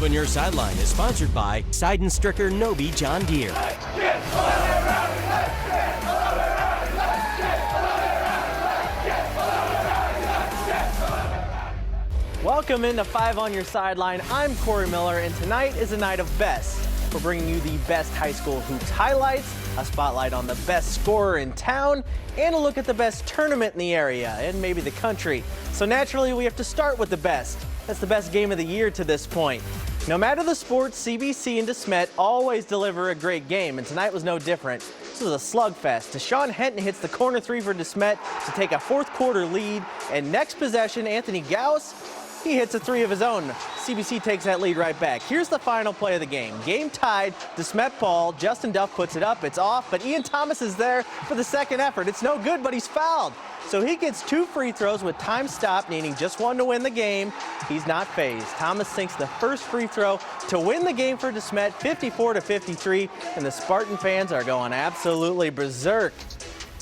5 on Your Sideline is sponsored by Side & Stricker Nobi John Deere. Welcome into 5 on Your Sideline. I'm Corey Miller, and tonight is a night of best. We're bringing you the best high school hoops highlights, a spotlight on the best scorer in town, and a look at the best tournament in the area and maybe the country. So naturally, we have to start with the best. That's the best game of the year to this point. No matter the sport, CBC and DeSmet always deliver a great game, and tonight was no different. This was a slugfest. Deshaun Henton hits the corner three for DeSmet to take a fourth quarter lead, and next possession, Anthony Gauss, he hits a three of his own. CBC takes that lead right back. Here's the final play of the game. Game tied, DeSmet ball. Justin Duff puts it up, it's off, but Ian Thomas is there for the second effort. It's no good, but he's fouled. So he gets 2 free throws with time stopped, needing just one to win the game. He's not phased. Thomas sinks the first free throw to win the game for DeSmet, 54-53, and the Spartan fans are going absolutely berserk.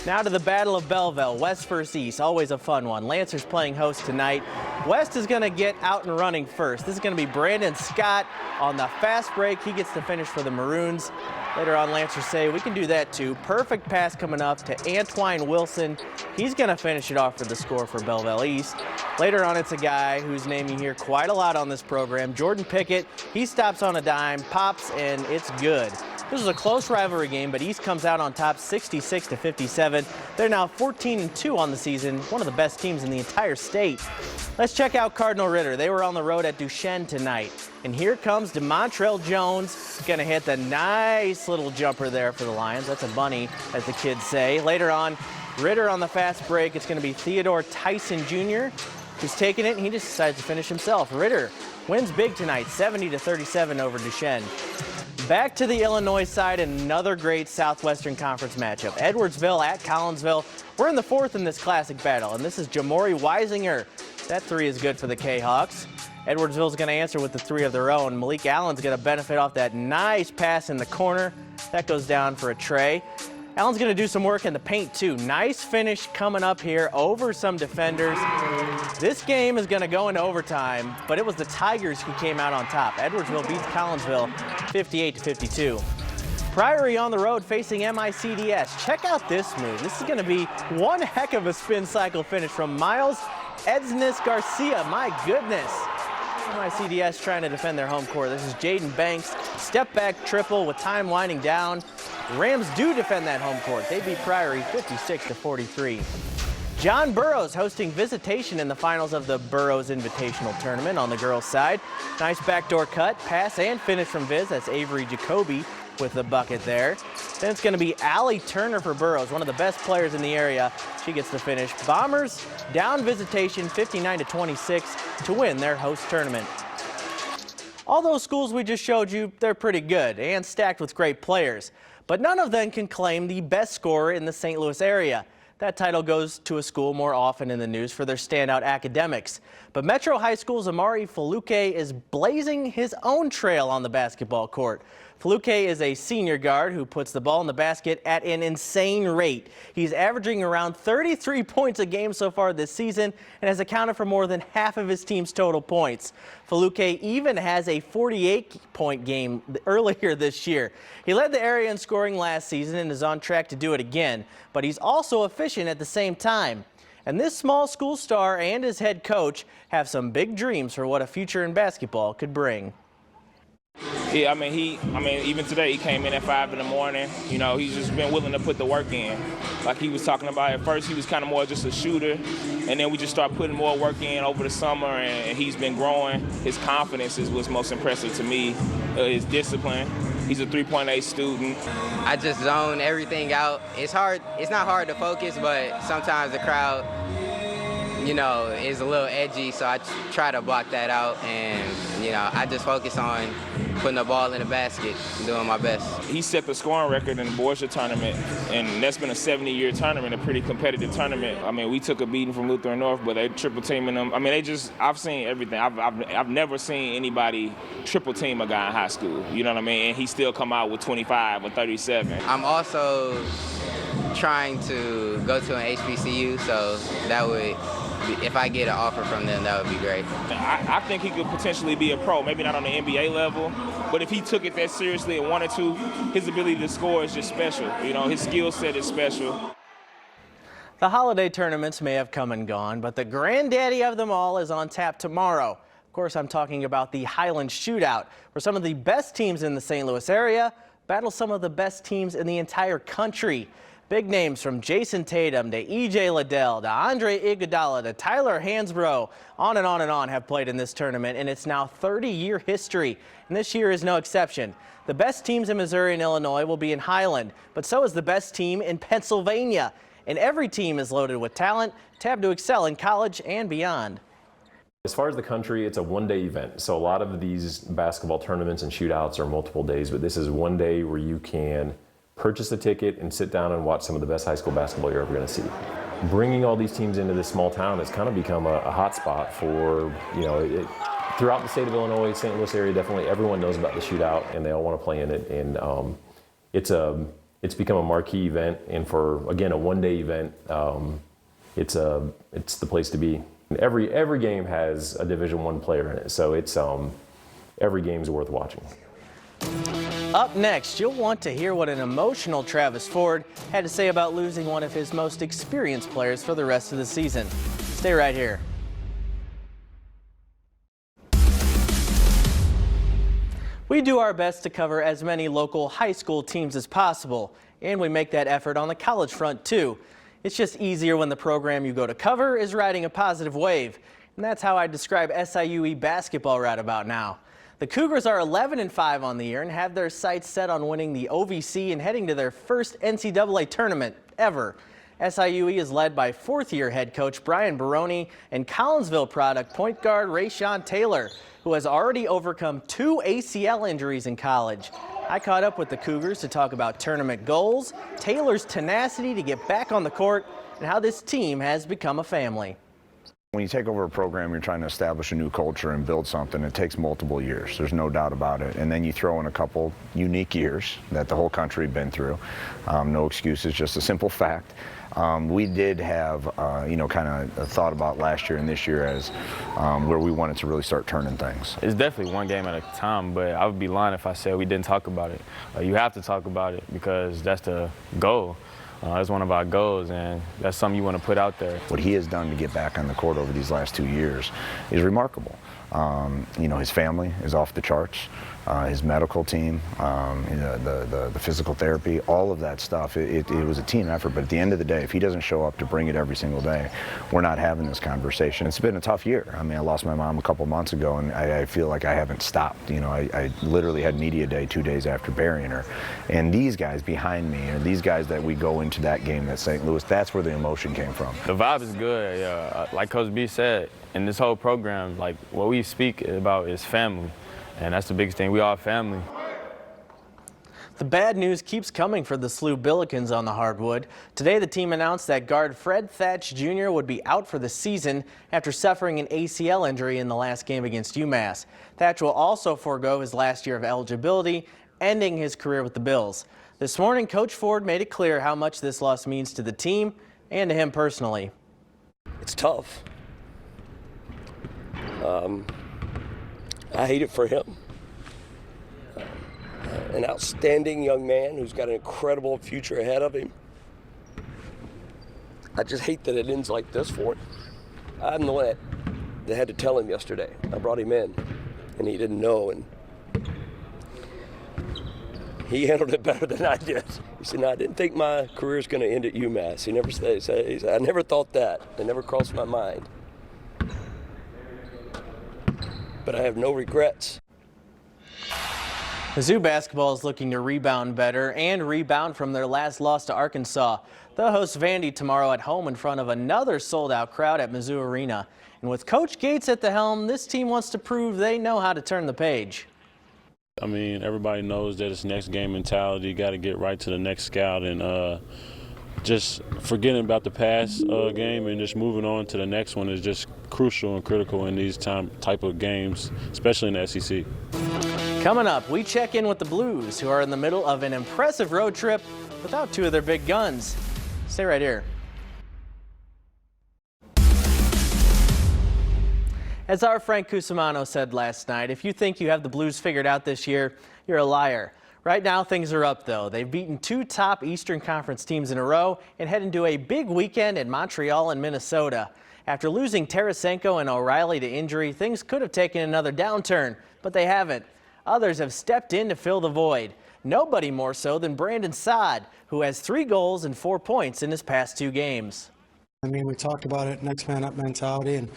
Now to the Battle of Belleville, West versus East, always a fun one. Lancers playing host tonight. West is going to get out and running first. This is going to be Brandon Scott on the fast break. He gets the finish for the Maroons. Later on, Lancers say, we can do that too. Perfect pass coming up to Antwine Wilson. He's going to finish it off for the score for Belleville East. Later on, it's a guy whose name you hear quite a lot on this program, Jordan Pickett. He stops on a dime, pops, and it's good. This was a close rivalry game, but East comes out on top 66-57. They're now 14-2 on the season, one of the best teams in the entire state. Let's check out Cardinal Ritter. They were on the road at Duchesne tonight. And here comes DeMontrell Jones, gonna hit the nice little jumper there for the Lions. That's a bunny, as the kids say. Later on, Ritter on the fast break. It's gonna be Theodore Tyson Jr. who's taking it, and he just decides to finish himself. Ritter wins big tonight, 70-37 over Duchesne. Back to the Illinois side, another great Southwestern Conference matchup. Edwardsville at Collinsville. We're in the fourth in this classic battle, and this is Jamori Weisinger. That three is good for the K-Hawks. Edwardsville's going to answer with the three of their own. Malik Allen's going to benefit off that nice pass in the corner. That goes down for a tray. Allen's going to do some work in the paint, too. Nice finish coming up here over some defenders. This game is going to go into overtime, but it was the Tigers who came out on top. Edwardsville beats Collinsville 58-52. Priory on the road facing MICDS. Check out this move. This is going to be one heck of a spin cycle finish from Miles Edsnis Garcia. My goodness. MICDS trying to defend their home court. This is Jaden Banks. Step back triple with time winding down. Rams do defend that home court. They beat Priory 56-43. John Burroughs hosting Visitation in the finals of the Burroughs Invitational Tournament on the girls' side. Nice backdoor cut, pass, and finish from Viz. That's Avery Jacoby with the bucket there. Then it's going to be Allie Turner for Burroughs, one of the best players in the area. She gets the finish. Bombers down Visitation 59-26 to win their host tournament. All those schools we just showed you, they're pretty good and stacked with great players. But none of them can claim the best scorer in the St. Louis area. That title goes to a school more often in the news for their standout academics. But Metro High School's Amari Faluke is blazing his own trail on the basketball court. Faluke is a senior guard who puts the ball in the basket at an insane rate. He's averaging around 33 points a game so far this season and has accounted for more than half of his team's total points. Faluke even has a 48-point game earlier this year. He led the area in scoring last season and is on track to do it again, but he's also efficient at the same time. And this small school star and his head coach have some big dreams for what a future in basketball could bring. Yeah, even today he came in at 5 in the morning. You know, he's just been willing to put the work in. Like he was talking about, at first he was kind of more just a shooter, and then we just started putting more work in over the summer, and he's been growing. His confidence is what's most impressive to me, his discipline. He's a 3.8 student. I just zone everything out. It's hard. It's not hard to focus, but sometimes the crowd, you know, is a little edgy, so I try to block that out, and, you know, I just focus on putting the ball in the basket and doing my best. He set the scoring record in the Borgia tournament, and that's been a 70-year tournament, a pretty competitive tournament. I mean, we took a beating from Lutheran North, but they triple teaming them. I mean, I've seen everything. I've never seen anybody triple team a guy in high school, you know what I mean? And he still come out with 25 or 37. I'm also trying to go to an HBCU, so that would if I get an offer from them, that would be great. I think he could potentially be a pro, maybe not on the NBA level, but if he took it that seriously and wanted to, his ability to score is just special. You know, his skill set is special. The holiday tournaments may have come and gone, but the granddaddy of them all is on tap tomorrow. Of course, I'm talking about the Highland Shootout, where some of the best teams in the St. Louis area battle some of the best teams in the entire country. Big names from Jason Tatum to E.J. Liddell to Andre Iguodala to Tyler Hansbrough, on and on and on, have played in this tournament, and it's now 30-year history, and this year is no exception. The best teams in Missouri and Illinois will be in Highland, but so is the best team in Pennsylvania, and every team is loaded with talent to have to excel in college and beyond. As far as the country, it's a one-day event. So a lot of these basketball tournaments and shootouts are multiple days, but this is one day where you can purchase a ticket and sit down and watch some of the best high school basketball you're ever going to see. Bringing all these teams into this small town has kind of become a hot spot for, you know, throughout the state of Illinois, St. Louis area, definitely everyone knows about the shootout and they all want to play in it. And it's become a marquee event. And for, again, a one-day event, it's the place to be. Every game has a Division I player in it, so it's every game's worth watching. Up next, you'll want to hear what an emotional Travis Ford had to say about losing one of his most experienced players for the rest of the season. Stay right here. We do our best to cover as many local high school teams as possible, and we make that effort on the college front too. It's just easier when the program you go to cover is riding a positive wave, and that's how I describe SIUE basketball right about now. The Cougars are 11-5 on the year and have their sights set on winning the OVC and heading to their first NCAA tournament ever. SIUE is led by fourth-year head coach Brian Baroni and Collinsville product point guard Rayshawn Taylor, who has already overcome 2 ACL injuries in college. I caught up with the Cougars to talk about tournament goals, Taylor's tenacity to get back on the court, and how this team has become a family. When you take over a program, you're trying to establish a new culture and build something. It takes multiple years. There's no doubt about it. And then you throw in a couple unique years that the whole country had been through. No excuses, just a simple fact. We did have, kind of thought about last year and this year as where we wanted to really start turning things. It's definitely one game at a time, but I would be lying if I said we didn't talk about it. You have to talk about it because that's the goal. That's one of our goals, and that's something you want to put out there. What he has done to get back on the court over these last 2 years is remarkable. His family is off the charts. His medical team, the physical therapy, all of that stuff. It was a team effort, but at the end of the day, if he doesn't show up to bring it every single day, we're not having this conversation. It's been a tough year. I mean, I lost my mom a couple months ago, and I feel like I haven't stopped. I literally had media day 2 days after burying her. And these guys behind me, and these guys that we go into that game at St. Louis, that's where the emotion came from. The vibe is good. Yeah. Like Coach B said, in this whole program, like what we speak about is family. And that's the biggest thing. We all family. The bad news keeps coming for the SLU Billikens on the hardwood. Today, the team announced that guard Fred Thatch Jr. would be out for the season after suffering an ACL injury in the last game against UMass. Thatch will also forego his last year of eligibility, ending his career with the Bills. This morning, Coach Ford made it clear how much this loss means to the team and to him personally. It's tough. I hate it for him. An outstanding young man who's got an incredible future ahead of him. I just hate that it ends like this for him. I'm the one that had to tell him yesterday. I brought him in, and he didn't know, and he handled it better than I did. He said, "No, I didn't think my career was going to end at UMass." He never said, "I never thought that. It never crossed my mind. But I have no regrets." Mizzou basketball is looking to rebound better and rebound from their last loss to Arkansas. They'll host Vandy tomorrow at home in front of another sold-out crowd at Mizzou Arena. And with Coach Gates at the helm, this team wants to prove they know how to turn the page. I mean, everybody knows that it's next game mentality. You got to get right to the next scout and just forgetting about the past game and just moving on to the next one is just crucial and critical in these type of games, especially in the SEC. Coming up, we check in with the Blues, who are in the middle of an impressive road trip without 2 of their big guns. Stay right here. As our Frank Cusimano said last night, if you think you have the Blues figured out this year, you're a liar. Right now, things are up, though. They've beaten 2 top Eastern Conference teams in a row and head into a big weekend in Montreal and Minnesota. After losing Tarasenko and O'Reilly to injury, things could have taken another downturn, but they haven't. Others have stepped in to fill the void. Nobody more so than Brandon Saad, who has 3 goals and 4 points in his past 2 games. I mean, we talked about it, next man up mentality, and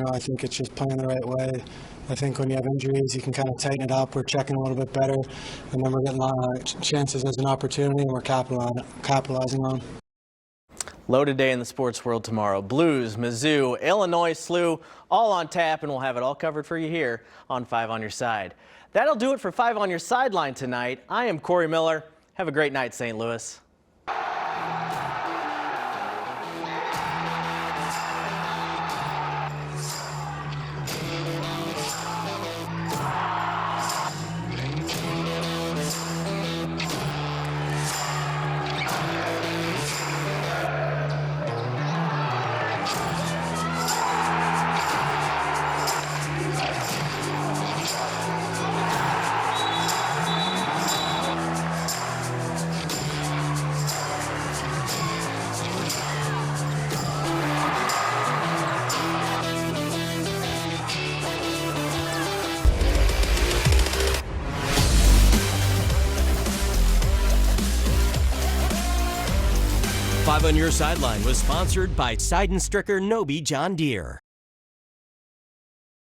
I think it's just playing the right way. I think when you have injuries, you can kind of tighten it up. We're checking a little bit better, and then we're getting chances as an opportunity, and we're capitalizing on them. Loaded day in the sports world tomorrow. Blues, Mizzou, Illinois, SLU, all on tap, and we'll have it all covered for you here on 5 on Your Side. That'll do it for 5 on Your Sideline tonight. I am Corey Miller. Have a great night, St. Louis. Five on Your Sideline was sponsored by Sideline Stricker Nobi John Deere.